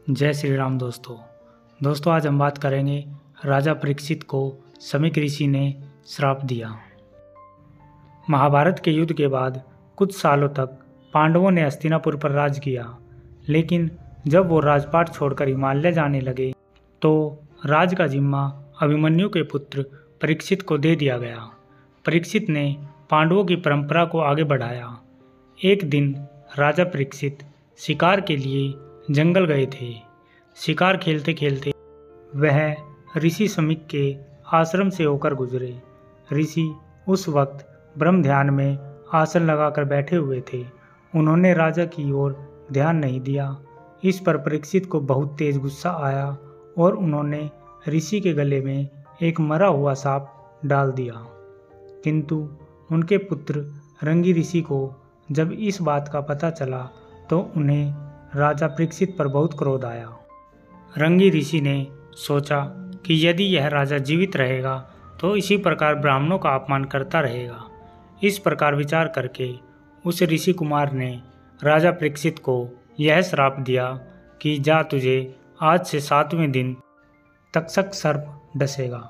जय श्री राम दोस्तों आज हम बात करेंगे राजा परीक्षित को समीक ऋषि ने श्राप दिया। महाभारत के युद्ध के बाद कुछ सालों तक पांडवों ने हस्तिनापुर पर राज किया, लेकिन जब वो राजपाट छोड़कर हिमालय जाने लगे तो राज का जिम्मा अभिमन्यु के पुत्र परीक्षित को दे दिया गया। परीक्षित ने पांडवों की परंपरा को आगे बढ़ाया। एक दिन राजा परीक्षित शिकार के लिए जंगल गए थे। शिकार खेलते खेलते वह ऋषि समीक के आश्रम से होकर गुजरे। ऋषि उस वक्त ब्रह्म ध्यान में आसन लगाकर बैठे हुए थे। उन्होंने राजा की ओर ध्यान नहीं दिया। इस पर परीक्षित को बहुत तेज गुस्सा आया और उन्होंने ऋषि के गले में एक मरा हुआ सांप डाल दिया। किंतु उनके पुत्र रंगी ऋषि को जब इस बात का पता चला तो उन्हें राजा परीक्षित पर बहुत क्रोध आया। रंगी ऋषि ने सोचा कि यदि यह राजा जीवित रहेगा तो इसी प्रकार ब्राह्मणों का अपमान करता रहेगा। इस प्रकार विचार करके उस ऋषि कुमार ने राजा परीक्षित को यह श्राप दिया कि जा, तुझे आज से 7वें दिन तक्षक सर्प डसेगा।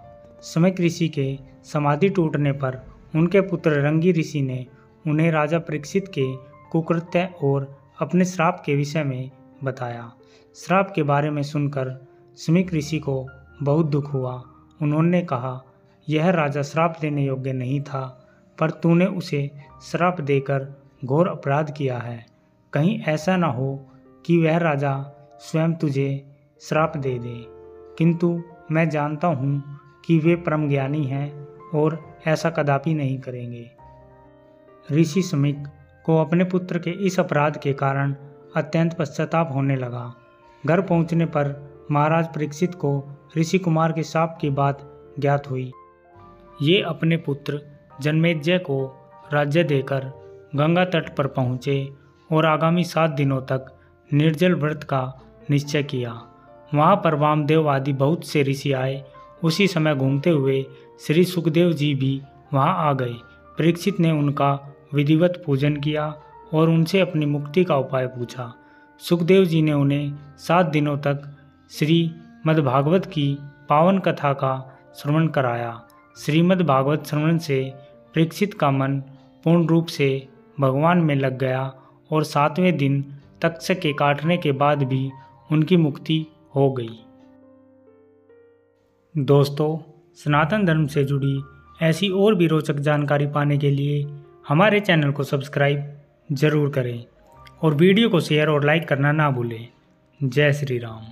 समीक ऋषि के समाधि टूटने पर उनके पुत्र रंगी ऋषि ने उन्हें राजा परीक्षित के कुकृत्य और अपने श्राप के विषय में बताया। श्राप के बारे में सुनकर समीक ऋषि को बहुत दुख हुआ। उन्होंने कहा, यह राजा श्राप देने योग्य नहीं था, पर तूने उसे श्राप देकर घोर अपराध किया है। कहीं ऐसा न हो कि वह राजा स्वयं तुझे श्राप दे दे। किंतु मैं जानता हूँ कि वे परम ज्ञानी हैं और ऐसा कदापि नहीं करेंगे। ऋषि समीक को अपने पुत्र के इस अपराध के कारण अत्यंत पश्चाताप होने लगा। घर पहुंचने पर महाराज परीक्षित को ऋषि कुमार के शाप की बात ज्ञात हुई। ये अपने पुत्र जन्मेजय को राज्य देकर गंगा तट पर पहुँचे और आगामी 7 दिनों तक निर्जल व्रत का निश्चय किया। वहाँ पर वामदेव आदि बहुत से ऋषि आए। उसी समय घूमते हुए श्री सुखदेव जी भी वहाँ आ गए। परीक्षित ने उनका विधिवत पूजन किया और उनसे अपनी मुक्ति का उपाय पूछा। सुखदेव जी ने उन्हें 7 दिनों तक श्रीमद्भागवत की पावन कथा का श्रवण कराया। श्रीमद्भागवत श्रवण से परीक्षित का मन पूर्ण रूप से भगवान में लग गया और 7वें दिन तक्षक के काटने के बाद भी उनकी मुक्ति हो गई। दोस्तों, सनातन धर्म से जुड़ी ऐसी और भी रोचक जानकारी पाने के लिए हमारे चैनल को सब्सक्राइब जरूर करें और वीडियो को शेयर और लाइक करना ना भूलें। जय श्री राम।